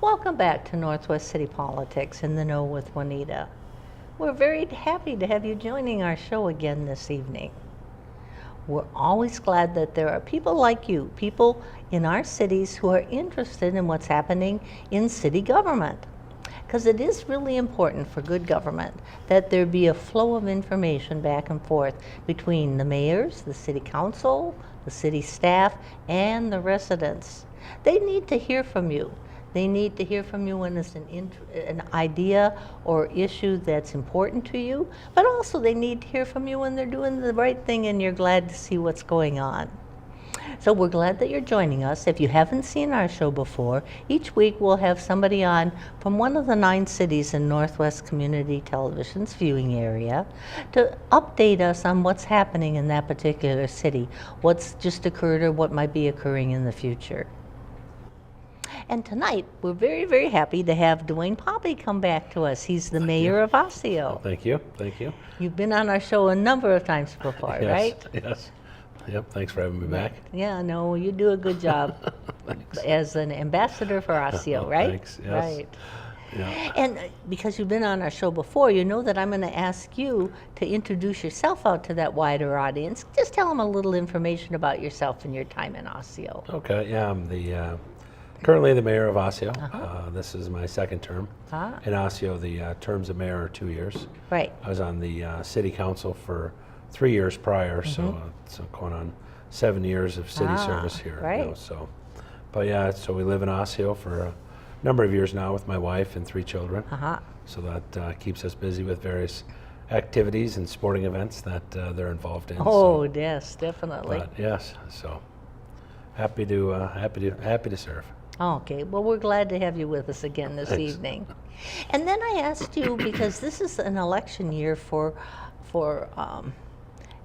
Welcome back to Northwest City Politics in the Know with Juanita. We're very happy to have you joining our show again this evening. We're always glad that there are people like you, people in our cities who are interested in what's happening in city government. Because it is really important for good government that there be a flow of information back and forth between the mayors, the city council, the city staff, and the residents. They need to hear from you. They need to hear from you when it's an idea or issue that's important to you, but also they need to hear from you when they're doing the right thing and you're glad to see what's going on. So we're glad that you're joining us. If you haven't seen our show before, each week we'll have somebody on from one of the 9 cities in Northwest Community Television's viewing area to update us on what's happening in that particular city, what's just occurred or what might be occurring in the future. And tonight, we're very, very happy to have Duane Poppe come back to us. He's the mayor of Osseo. Thank you. Thank you. You've been on our show a number of times before, Yes, right? Yes. Yep. Thanks for having me back. Yeah, no, you do a good job as an ambassador for Osseo, right? Thanks. Yes. Right. Yeah. And because you've been on our show before, you know that I'm going to ask you to introduce yourself out to that wider audience. Just tell them a little information about yourself and your time in Osseo. Okay. Yeah. I'm currently the mayor of Osseo. This is my second term. In Osseo, the terms of mayor are 2 years. Right. I was on the city council for 3 years prior, so going on 7 years of city service here. Right. But yeah, so we live in Osseo for a number of years now with my wife and 3 children. So that keeps us busy with various activities and sporting events that they're involved in. Oh, yes, definitely. But yes, so happy to serve. Okay, well, we're glad to have you with us again this evening. And then I asked you, because this is an election year for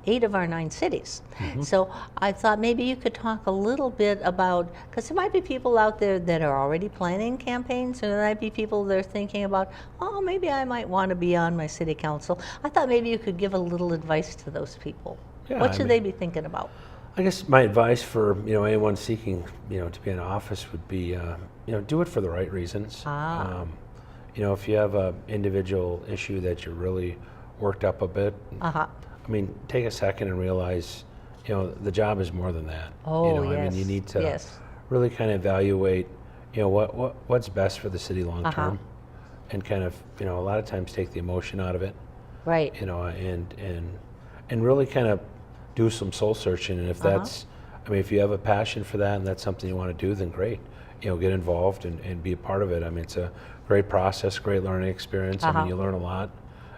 8 of our 9 cities. So I thought maybe you could talk a little bit about, because there might be people out there that are already planning campaigns, or there might be people that are thinking about, oh, maybe I might want to be on my city council. I thought maybe you could give a little advice to those people. Yeah, What should they be thinking about? I guess my advice for anyone seeking to be in office would be do it for the right reasons. If you have an individual issue that you're really worked up a bit, I mean, take a second and realize the job is more than that. Oh, I mean, you need to really kind of evaluate what's best for the city long term, and kind of a lot of times take the emotion out of it. Right. And really kind of do some soul searching, and if that's, I mean, if you have a passion for that and that's something you want to do, then great. Get involved and be a part of it. I mean, it's a great process, great learning experience. I mean, you learn a lot,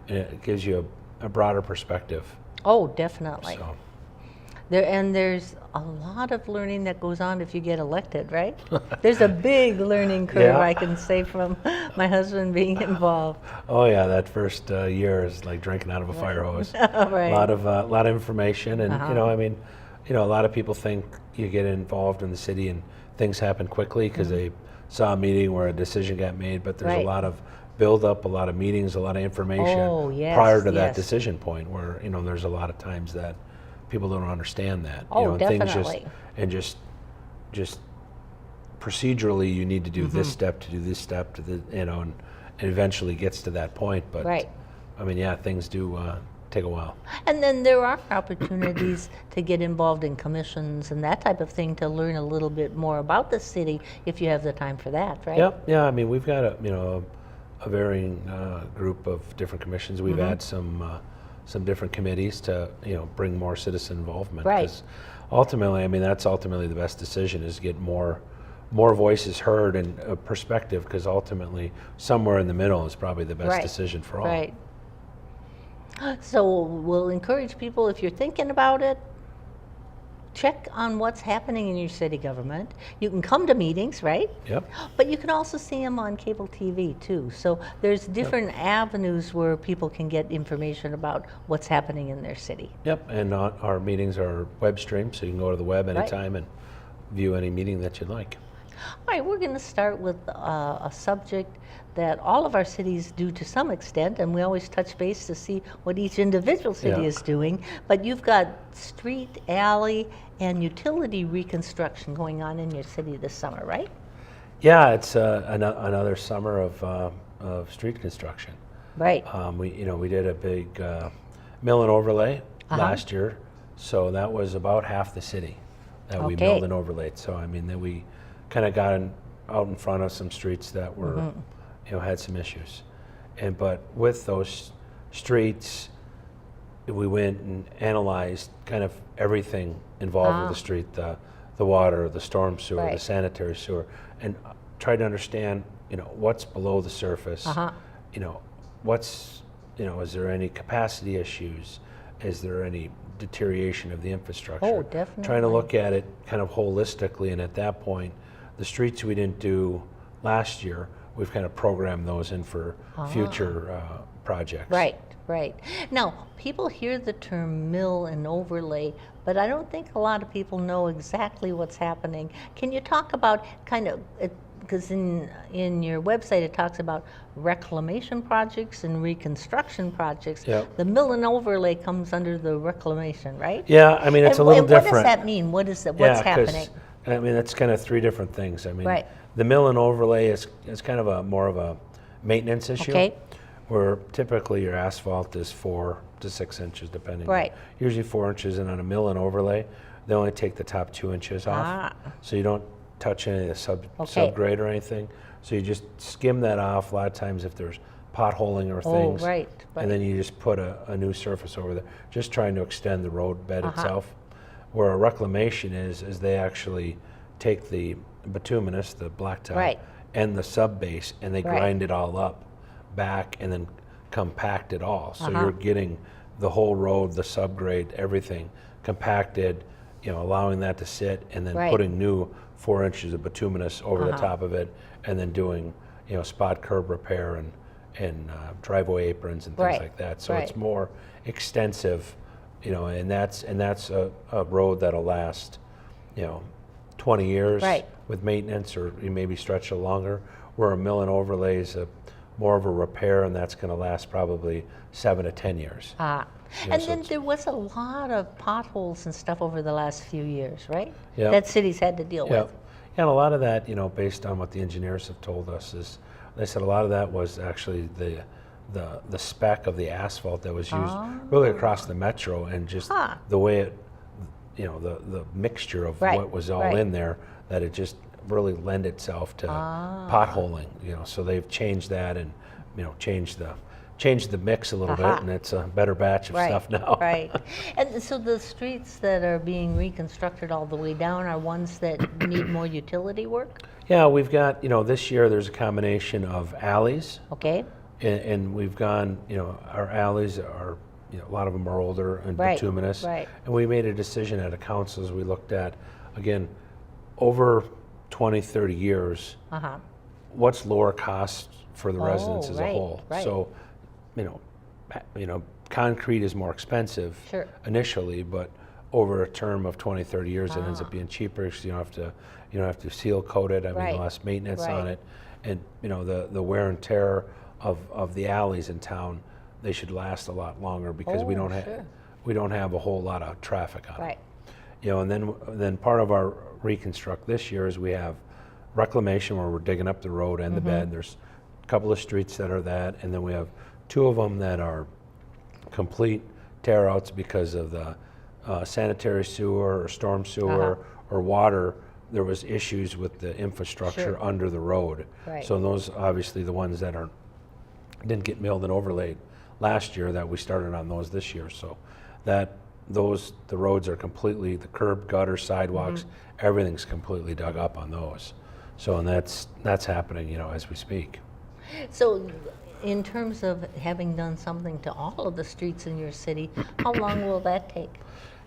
and it gives you a broader perspective. Oh, definitely. So. There's a lot of learning that goes on if you get elected, right? There's a big learning curve, I can say, from my husband being involved. Oh yeah, that first year is like drinking out of a fire hose. Right. A lot of information, and I mean, a lot of people think you get involved in the city and things happen quickly because they saw a meeting where a decision got made, but there's a lot of build up, a lot of meetings, a lot of information prior to that decision point, where there's a lot of times that people don't understand that. Oh, definitely. Things just procedurally, you need to do this step to do this step to the and eventually gets to that point. But I mean, things do take a while. And then there are opportunities to get involved in commissions and that type of thing to learn a little bit more about the city if you have the time for that, right? Yeah. I mean, we've got a varying group of different commissions. We've had some different committees to bring more citizen involvement. Right. Because ultimately, I mean, that's ultimately the best decision, is get more voices heard and a perspective, because ultimately somewhere in the middle is probably the best decision for all. Right. So we'll encourage people, if you're thinking about it, check on what's happening in your city government. You can come to meetings, right? Yep. But you can also see them on cable TV too. So there's different avenues where people can get information about what's happening in their city. Yep, and our meetings are web streamed, so you can go to the web anytime and view any meeting that you'd like. All right, we're going to start with a subject that all of our cities do to some extent, and we always touch base to see what each individual city is doing. But you've got street, alley, and utility reconstruction going on in your city this summer, right? Yeah, it's another summer of street construction. Right. We did a big mill and overlay Uh-huh. last year, so that was about half the city that we Okay. milled and overlaid. So I mean, that we kind of got out in front of some streets that were, had some issues, but with those streets, we went and analyzed kind of everything involved with the street, the water, the storm sewer, Right. the sanitary sewer, and tried to understand, what's below the surface. What's, is there any capacity issues? Is there any deterioration of the infrastructure? Oh, definitely. Trying to look at it kind of holistically, and at that point, the streets we didn't do last year, we've kind of programmed those in for future projects. Right, right. Now, people hear the term mill and overlay, but I don't think a lot of people know exactly what's happening. Can you talk about kind of, because in your website it talks about reclamation projects and reconstruction projects. Yep. The mill and overlay comes under the reclamation, right? Yeah, I mean, it's And a little what different. does that mean? What's happening? I mean, it's kind of three different things. I mean, Right. the mill and overlay is kind of more of a maintenance issue. Okay. Where typically your asphalt is 4 to 6 inches, depending. Right. Usually 4 inches, and on a mill and overlay, they only take the top 2 inches off. So you don't touch any of the subgrade or anything. So you just skim that off. A lot of times, if there's potholing or things, right. and then you just put a new surface over there, just trying to extend the road bed itself. Where a reclamation is they actually take the bituminous, the blacktop, Right. and the sub base, and they Right. grind it all up back and then compact it all. So you're getting the whole road, the subgrade, everything compacted, allowing that to sit, and then Right. putting new 4 inches of bituminous over the top of it, and then doing, spot curb repair and driveway aprons and things Right. like that. So Right. it's more extensive, and that's a road that'll last, 20 years Right. with maintenance, or you maybe stretch it longer. Where a mill and overlay is more of a repair, and that's going to last probably 7 to 10 years. And so then it's- there was a lot of potholes and stuff over the last few years, right? Yep. That cities had to deal Yeah, with. and a lot of that, based on what the engineers have told us, is they said a lot of that was actually the spec of the asphalt that was used really across the metro, and just the way it, the mixture of Right, what was all right. in there, that it just really lend itself to potholing. So they've changed that, and changed the mix a little bit, and it's a better batch of stuff now. Right. And so the streets that are being reconstructed all the way down are ones that need more utility work? Yeah, we've got, this year there's a combination of alleys, Okay. and we've gone, our alleys are, a lot of them are older and Right, bituminous. right. And we made a decision at a council as we looked at, again, over 20, 30 years, what's lower cost for the residents as a right, whole. right. So, concrete is more expensive Sure. initially, but over a term of 20, 30 years, it ends up being cheaper, because you don't have to seal coat it. I mean, Right, less maintenance on right. it, and the wear and tear of the alleys in town, they should last a lot longer, because we Oh, don't sure. we don't have a whole lot of traffic on Right. it. And then part of our reconstruct this year is we have reclamation, where we're digging up the road and the bed. There's a couple of streets that are that, and then we have 2 of them that are complete tear outs because of the sanitary sewer or storm sewer or water. There was issues with the infrastructure Sure. under the road. Right. So those, obviously, the ones that didn't get milled and overlaid last year, that we started on those this year. So the roads are completely, the curb, gutter, sidewalks, everything's completely dug up on those. So, and that's happening, as we speak. So in terms of having done something to all of the streets in your city, how long will that take?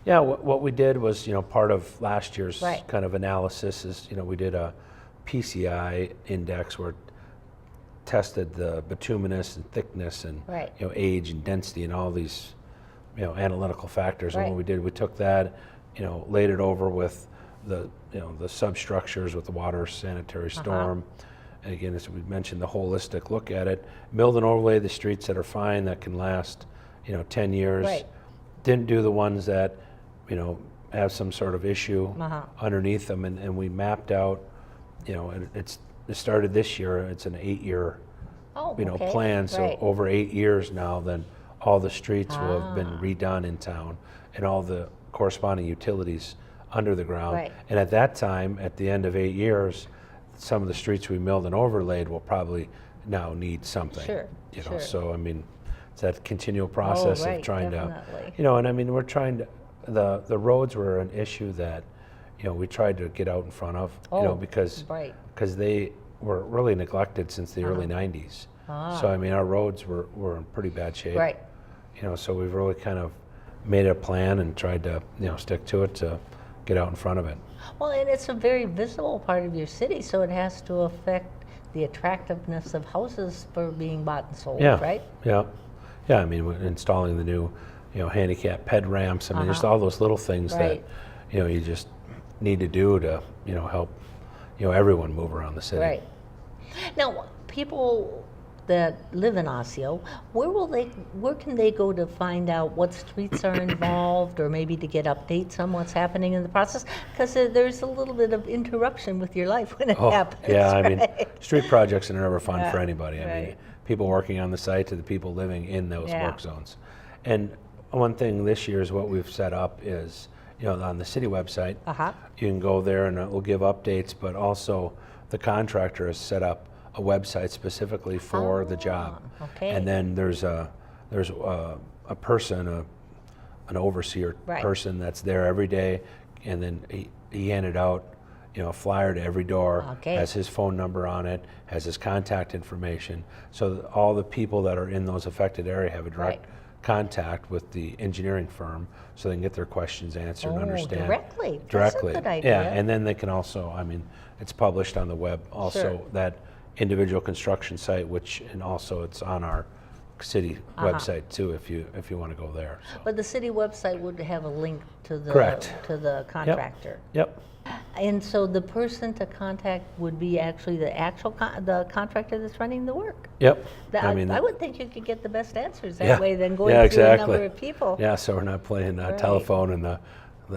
Yeah, what we did was, part of last year's Right. kind of analysis is, we did a PCI index where it tested the bituminous and thickness and, Right. age and density and all these, analytical factors. And Right. what we did, we took that, laid it over with the substructures with the water, sanitary storm. And again, as we mentioned, the holistic look at it, milled and overlay the streets that are fine, that can last, 10 years. Right. Didn't do the ones that, have some sort of issue Uh-huh. underneath them, and we mapped out, and it's it started this year. It's an 8-year, okay. plan. So Right. over 8 years now, then all the streets will have been redone in town, and all the corresponding utilities under the ground. Right. And at that time, at the end of 8 years, some of the streets we milled and overlaid will probably now need something. Sure, sure. So I mean, it's that continual process right, of trying definitely. to, and I mean, we're trying to, the roads were an issue that, we tried to get out in front of, because right. they were really neglected since the early 90s. So I mean, our roads were in pretty bad shape. Right. So we've really kind of made a plan and tried to, stick to it to get out in front of it. Well, and it's a very visible part of your city, so it has to affect the attractiveness of houses for being bought and sold, right? Yeah. I mean, we're installing the new, handicap ped ramps. I mean, just all those little things Right. that, you just need to do to, help, everyone move around the city. Right. Now, people that live in Osseo, where can they go to find out what streets are involved, or maybe to get updates on what's happening in the process? Because there's a little bit of interruption with your life when it happens. Yeah, I right? mean, street projects are never fun for anybody. I mean, right. people working on the site to the people living in those Yeah. work zones. And one thing this year is what we've set up is, on the city website, you can go there and it will give updates, but also the contractor has set up a website specifically for the job. Okay. And then there's a person, an overseer Right. person that's there every day, and then he handed out, a flyer to every door, Okay. has his phone number on it, has his contact information, so that all the people that are in those affected area have a direct Right. contact with the engineering firm, so they can get their questions answered and understand directly. directly. That's a good idea. Yeah, and then they can also, I mean, it's published on the web also, Sure. that individual construction site, and also it's on our city website too, if you want to go there. So. But the city website would have a link to the Correct. to the contractor. Yep. And so the person to contact would be actually the actual the contractor that's running the work. Yep. I would think you could get the best answers that Yeah. way than going Yeah, through a number exactly. of people. Yeah, so we're not playing Right. telephone, and the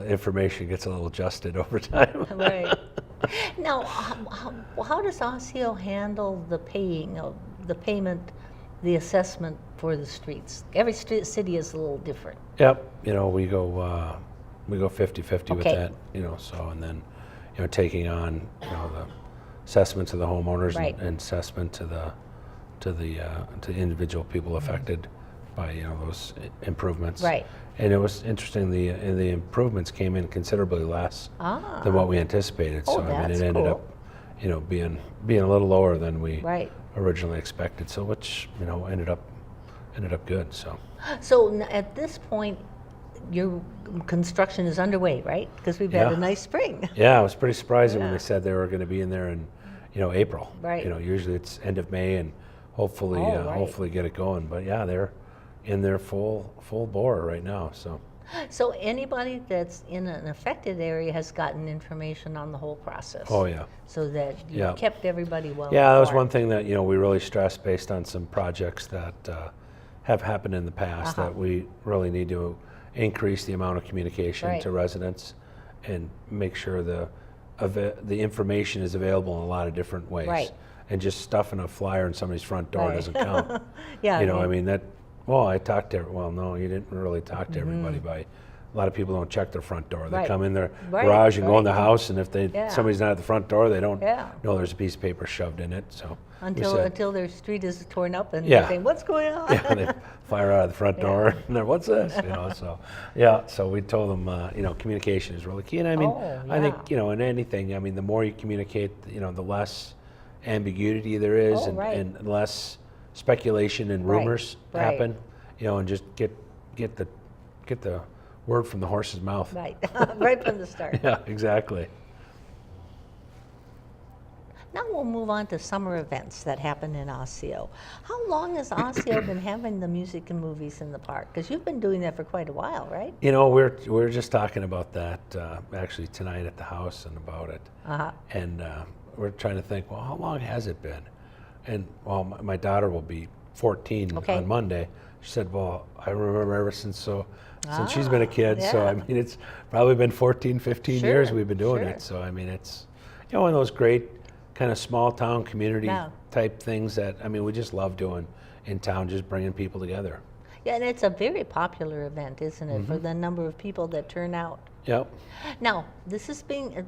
information gets a little adjusted over time. Right. Now, how does Osseo handle the payment, the assessment for the streets? Every city is a little different. Yep. We go 50-50 with Okay. that. So, and then taking on the assessment to the homeowners, Right. and assessment to the individual people affected by those improvements. Right. And it was interesting. The improvements came in considerably less than what we anticipated. Oh, So I mean, that's it ended cool. up being a little lower than we Right. originally expected. So which ended up good. So. So at this point, your construction is underway, right? Because we've had Yeah. a nice spring. Yeah, I was pretty surprising when Yeah. they said they were going to be in there in, April. Right. Usually it's end of May, and hopefully, Oh, right. hopefully get it going. But yeah, they're in their full bore right now. So. So anybody that's in an affected area has gotten information on the whole process. Oh yeah. So that you Yeah. kept everybody well Yeah, that was informed. one thing that we really stressed based on some projects that have happened in the past, that we really need to increase the amount of communication Right. to residents and make sure the information is available in a lot of different ways. Right. And just stuffing a flyer in somebody's front door Right. doesn't count. Yeah, I mean that. Well, I talked to. Well, no, you didn't really talk to everybody. By a lot of people don't check their front door. They Right. come in their Right, garage and go in right. the house, and if Yeah. somebody's not at the front door, they don't Yeah. know there's a piece of paper shoved in it. So we until said- until their street is torn up and Yeah. they're saying, "What's going on?" yeah, they fire out of the front door, and they're, what's this? So yeah, so we told them, communication is really key. And I mean, Oh, I think, in anything, I mean, the more you communicate, the less ambiguity there is, Oh, right. and less speculation and Right, rumors right. happen, and just get the word from the horse's mouth. Right, right from the start. Yeah, exactly. Now we'll move on to summer events that happen in Osseo. How long has Osseo been having the music and movies in the park? Because you've been doing that for quite a while, right? We're just talking about that actually tonight at the house and about it. And we're trying to think, well, how long has it been? And well, my daughter will be 14 Okay. on Monday. She said, well, I remember ever since she's been a kid. So I yeah. mean, it's probably been 14, 15 years Sure, we've been doing sure. it. So I mean, it's one of those great kind of small town community Yeah. type things that, I mean, we just love doing in town, just bringing people together. Yeah, and it's a very popular event, isn't it, for the number of people that turn out? Yep. Now, this is being,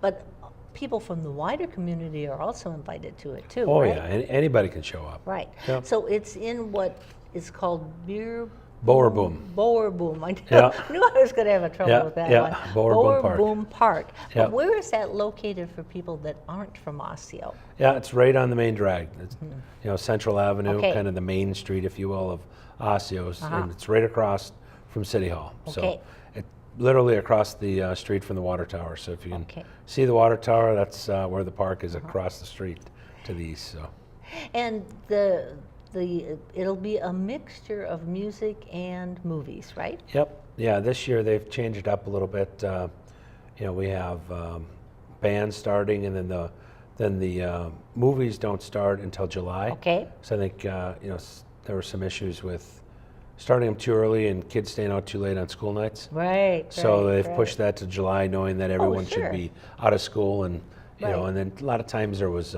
but people from the wider community are also invited to it too, Oh right? yeah, anybody can show up. Right. Yep. So it's in what is called Beer Boer Boom. Boer Boom. I Yeah. knew I was going to have trouble Yeah, with that yeah, one. Boer Boom Park. Boom Park. Yeah. But where is that located for people that aren't from Osseo? Yeah, it's right on the main drag. It's, Central Avenue, Okay. kind of the main street, if you will, of Osceo's, and it's right across from City Hall. Okay. So it literally across the street from the water tower. So if you can Okay. see the water tower, that's where the park is, across the street to the east. So And it'll be a mixture of music and movies, right? yep, yeah. This year they've changed it up a little bit. We have bands starting, and then the movies don't start until July. Okay. So I think there were some issues with starting them too early and kids staying out too late on school nights. Right. So right, they've right. pushed that to July, knowing that everyone sure. should be out of school, and Right. and then a lot of times there was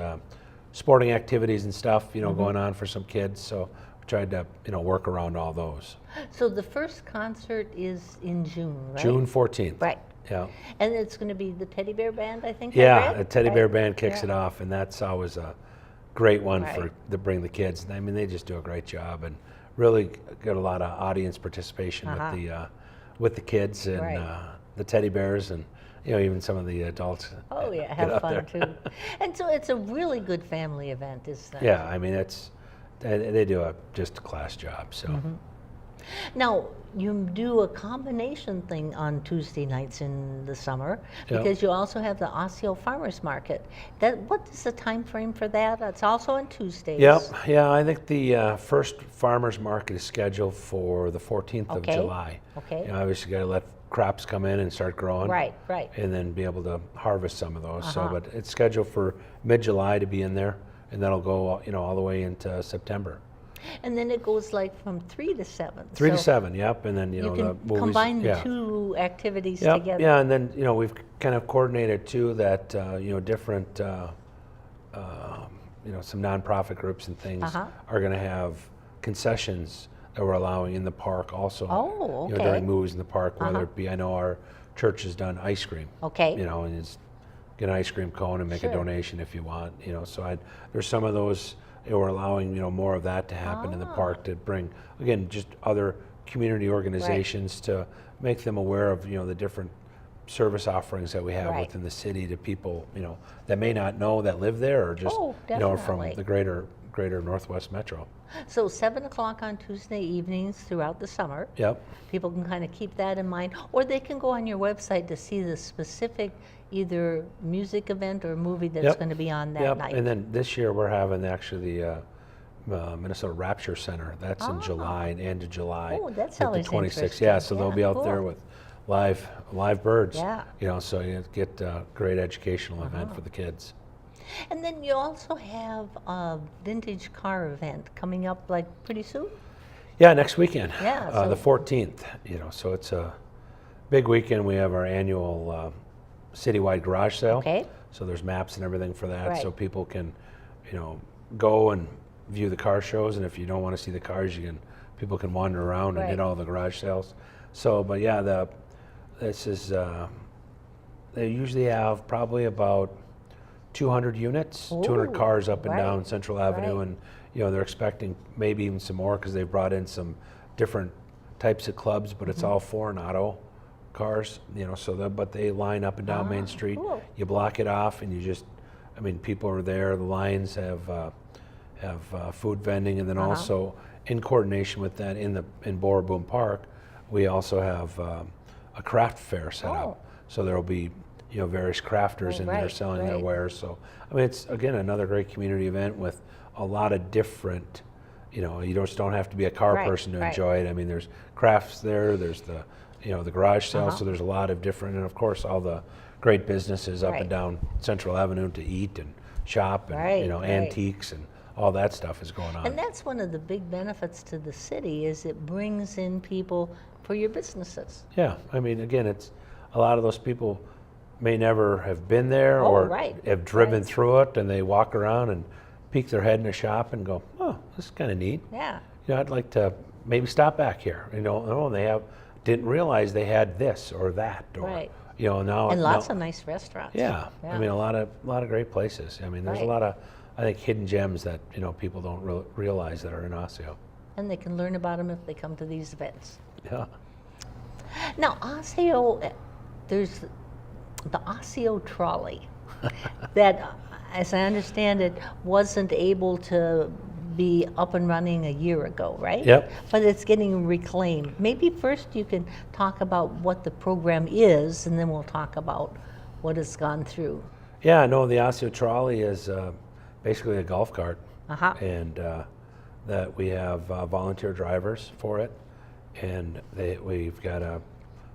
sporting activities and stuff, going on for some kids. So we tried to work around all those. So the first concert is in June, right? June 14th. Right. Yeah. And it's going to be the Teddy Bear Band, I think. I Yeah, read? the Teddy Bear Right. Band kicks Yeah. it off, and that's always a great one Right. to bring the kids. I mean, they just do a great job, and really get a lot of audience participation with the kids and Right. the teddy bears, and even some of the adults. Oh yeah, get have up fun there. too. And so it's a really good family event, isn't it? Yeah, I mean, they do just a class job. So Now, you do a combination thing on Tuesday nights in the summer Yep. because you also have the Osseo Farmers Market. What is the time frame for that? It's also on Tuesdays. Yep, yeah, I think the first farmers market is scheduled for the 14th Okay. of July. Okay. Obviously, got to let crops come in and start growing. Right, right. And then be able to harvest some of those. So, Uh-huh. but it's scheduled for mid-July to be in there, and that'll go, all the way into September. And then it goes like from 3 to 7. 3 to So 7, yep, and then you the can movies. combine the yeah. two activities Yep, together. yeah, and then we've kind of coordinated too that different some nonprofit groups and things Uh-huh. are going to have concessions that we're allowing in the park also. Oh, okay. During movies in the park, whether Uh-huh. it be, I know our church has done ice cream. Okay. And it's get an ice cream cone and make Sure. a donation if you want. So there's some of those. We're allowing more of that to happen in the park to bring again just other community organizations to make them aware of the different service offerings that we have Right. within the city to people that may not know that live there, or just Oh, from definitely. the greater Northwest Metro. So 7 o'clock on Tuesday evenings throughout the summer. Yep. People can kind of keep that in mind, or they can go on your website to see the specific either music event or movie that's Yep. going to be on that Yep. night. And then this year we're having actually the Minnesota Rapture Center. That's in July, end of July. Oh, that's at always the 26th. interesting. Yeah, so they'll Yeah, be out cool. there with live birds. Yeah. So you get a great educational Uh-huh. event for the kids. And then you also have a vintage car event coming up like pretty soon. Yeah, next weekend. Yeah, the so- 14th. So it's a big weekend. We have our annual citywide garage sale. Okay. So there's maps and everything for that, Right. so people can, go and view the car shows. And if you don't want to see the cars, people can wander around and Right. hit all the garage sales. So, but yeah, this is they usually have probably about 200 units, 200 Ooh, cars up and right, down Central Avenue, right. and they're expecting maybe even some more because they brought in some different types of clubs, but Mm-hmm. it's all foreign auto cars, but they line up and down Main Street. cool. You block it off, and people are there. The lines have food vending, and then also in coordination with that in Boer Boom Park, we also have a craft fair set Oh. up. So there will be various crafters in there right, selling their right. wares. So it's again another great community event with a lot of different. You just don't have to be a car Right, person to right. enjoy it. I mean, there's crafts there. There's the the garage sale. Uh-huh. So there's a lot of different, and of course all the great businesses up Right. and down Central Avenue to eat and shop, and Right, right. antiques and all that stuff is going on. And that's one of the big benefits to the city is it brings in people for your businesses. Yeah, I mean, again, it's a lot of those people may never have been there or have driven through it, and they walk around and peek their head in the shop and go, oh, this is kind of neat. Yeah. I'd like to maybe stop back here. They didn't realize they had this or that, or now and lots of nice restaurants. Yeah. I mean, a lot of great places. I mean, there's a lot of, I think, hidden gems that people don't realize that are in Osseo. And they can learn about them if they come to these events. Yeah. Now, Osseo, there's the Osseo trolley that, as I understand it, wasn't able to be up and running a year ago, right? Yep. But it's getting reclaimed. Maybe first you can talk about what the program is, and then we'll talk about what it's gone through. Yeah, no, the Osseo trolley is basically a golf cart, and that we have volunteer drivers for it, and we've got a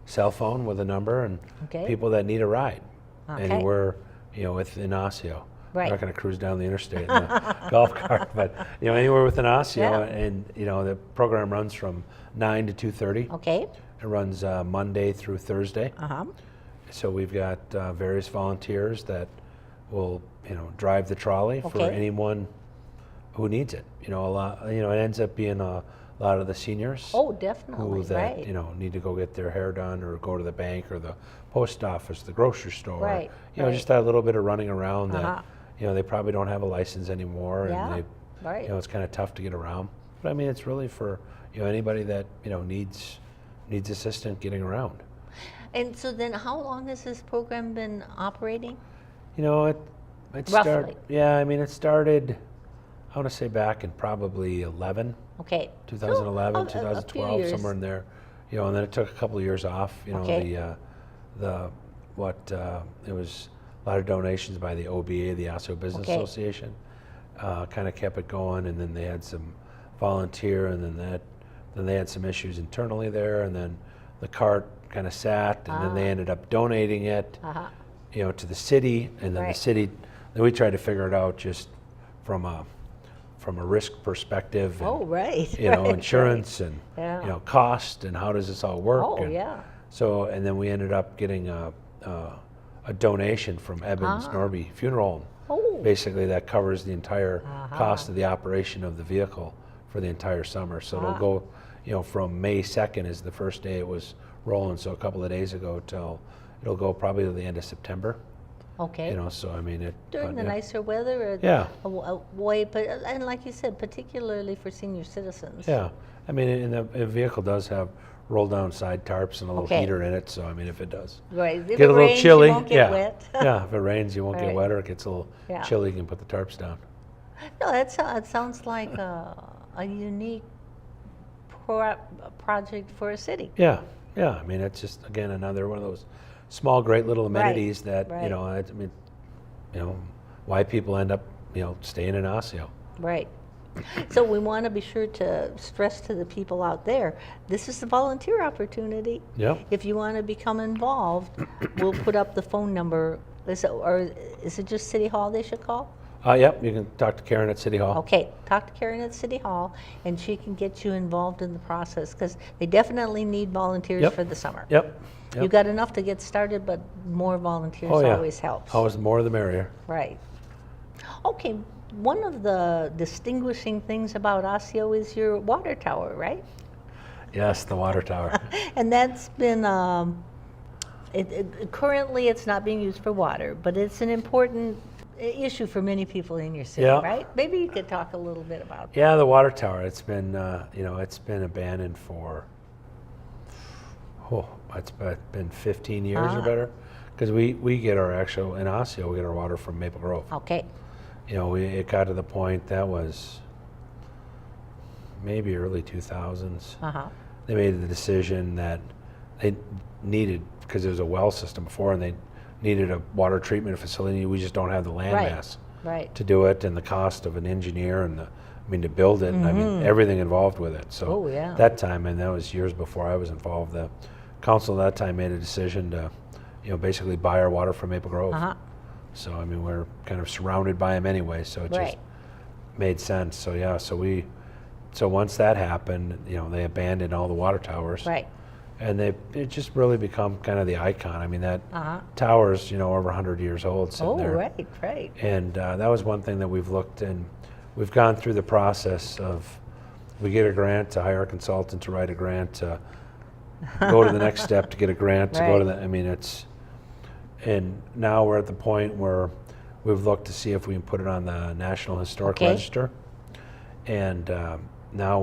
cell phone with a number and people that need a ride anywhere, within Osseo. We're not going to cruise down the interstate in the golf cart, but anywhere within Osseo, and the program runs from 9 to 2:30. Okay. It runs Monday through Thursday. So we've got various volunteers that will drive the trolley for anyone who needs it. It ends up being a lot of the seniors. Oh, definitely. Who need to go get their hair done or go to the bank or the post office, the grocery store. Just that little bit of running around that they probably don't have a license anymore, and it's kind of tough to get around. But I mean, it's really for anybody that needs assistance getting around. And so then, how long has this program been operating? It started. Yeah, I mean, it started, I want to say back in probably 11. Okay. 2011, 2012, somewhere in there. And then it took a couple of years off. It was a lot of donations by the OBA, the Osseo Business Association, kind of kept it going, and then they had some volunteer, and then they had some issues internally there, and then the cart kind of sat, and then they ended up donating it, to the city, and then the city. Then we tried to figure it out just from a risk perspective. And, insurance and cost, and how does this all work? So, and then we ended up getting a donation from Evans Norby Funeral Home. Basically, that covers the entire cost of the operation of the vehicle for the entire summer. So it'll go, from May 2nd is the first day it was rolling, so a couple of days ago, till it'll go probably to the end of September. Okay. So I mean, during the nicer weather, or and like you said, particularly for senior citizens. Yeah, I mean, and the vehicle does have roll-down side tarps and a little heater in it. So I mean, if it does get a little chilly, you won't get wet. If it rains, you won't get wet, or it gets a little chilly, you can put the tarps down. No, it sounds like a unique project for a city. Yeah. I mean, it's just, again, another one of those small, great little amenities that I mean, why people end up staying in Osseo. Right. So we want to be sure to stress to the people out there, this is a volunteer opportunity. If you want to become involved, we'll put up the phone number. Is it just City Hall they should call? Yep, you can talk to Karen at City Hall. Okay, talk to Karen at City Hall, and she can get you involved in the process, because they definitely need volunteers for the summer. Yep. You got enough to get started, but more volunteers always helps. Always the more the merrier. Right. Okay, one of the distinguishing things about Osseo is your water tower, right? Yes, the water tower. And that's been, currently it's not being used for water, but it's an important issue for many people in your city, right? Maybe you could talk a little bit about that. Yeah, the water tower. It's been, it's been abandoned for, it's been 15 years or better, because we get our in Osseo, we get our water from Maple Grove. Okay. It got to the point that was maybe early 2000s. They made the decision that they needed, because there was a well system before, and they needed a water treatment facility. We just don't have the land mass to do it, and the cost of an engineer, and to build it, I mean, everything involved with it. So that time, and that was years before I was involved, the council at that time made a decision to, basically buy our water from Maple Grove. So I mean, we're kind of surrounded by them anyway, so it just made sense. So so once that happened, they abandoned all the water towers. and it just really become kind of the icon. I mean, that tower's, you know, over 100 years old sitting there. Oh, right. And that was one thing that we've looked, and we've gone through the process of, we get a grant to hire a consultant to write a grant to go to the next step to get a grant to go to the, I mean, and now we're at the point where we've looked to see if we can put it on the National Historic Register. And now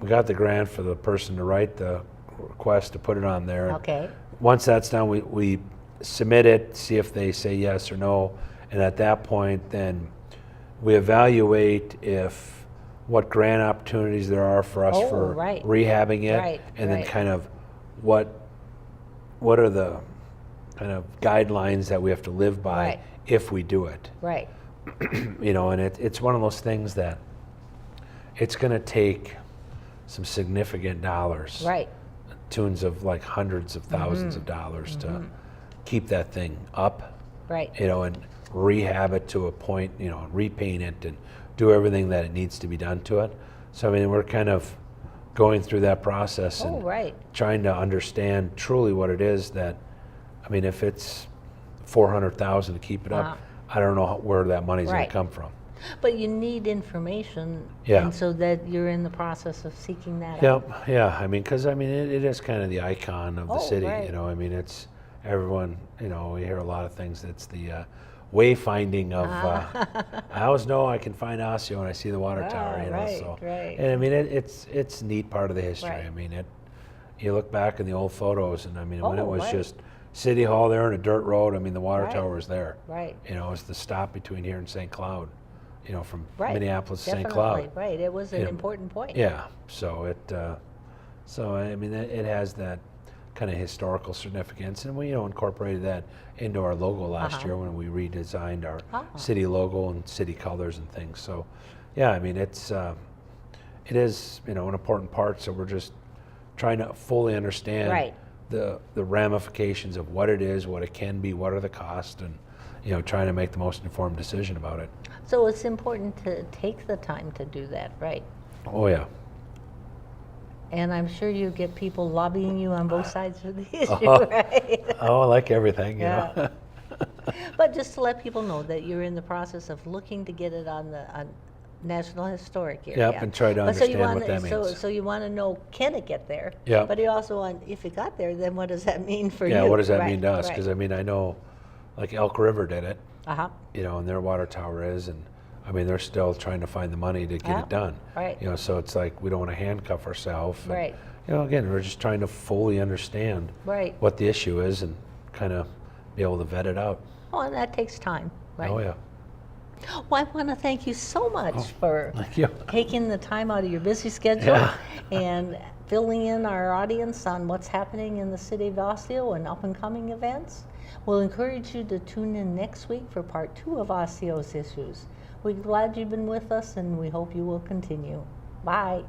we got the grant for the person to write the request to put it on there. Okay. Once that's done, we submit it, see if they say yes or no, and at that point, then we evaluate what grant opportunities there are for us for rehabbing it, and then kind of what are the kind of guidelines that we have to live by if we do it. Right. You know, and it's one of those things that it's going to take some significant dollars, tunes of like hundreds of thousands of dollars to keep that thing up, you know, and rehab it to a point, you know, repaint it and do everything that it needs to be done to it. So I mean, we're kind of going through that process and trying to understand truly what it is that, I mean, if it's $400,000 to keep it up, I don't know where that money's going to come from. But you need information, and so that you're in the process of seeking that out. Yeah, I mean, because I mean, it is kind of the icon of the city, you know, I mean, it's everyone, you know, we hear a lot of things, it's the wayfinding of, I always know I can find Osseo when I see the water tower, you know, so. And I mean, it's a neat part of the history. I mean, you look back in the old photos, and I mean, when it was just City Hall there and a dirt road, I mean, the water tower was there. You know, it was the stop between here and St. Cloud, you know, from Minneapolis to St. Cloud. It was an important point. Yeah, so so I mean, it has that kind of historical significance, and we, you know, incorporated that into our logo last year when we redesigned our city logo and city colors and things. So, yeah, I mean, it is, you know, an important part. So we're just trying to fully understand the ramifications of what it is, what it can be, what are the costs, and, you know, trying to make the most informed decision about it. So it's important to take the time to do that, right? Oh yeah. And I'm sure you get people lobbying you on both sides of the issue, right? Oh, I like everything, you know. But just to let people know that you're in the process of looking to get it on the National Historic Area. Yep, and try to understand what that means. So you want to know, can it get there? Yeah. But you also want, if it got there, then what does that mean for you? Yeah, what does that mean to us? Because I mean, I know, like Elk River did it, you know, and their water tower is, and I mean, they're still trying to find the money to get it done. You know, so it's like we don't want to handcuff ourselves. And, you know, again, we're just trying to fully understand what the issue is and kind of be able to vet it out. Oh, and that takes time, right? Oh, yeah. Well, I want to thank you so much for taking the time out of your busy schedule and filling in our audience on what's happening in the city of Osseo and up-and-coming events. We'll encourage you to tune in next week for part 2 of Osseo's Issues. We're glad you've been with us, and we hope you will continue. Bye.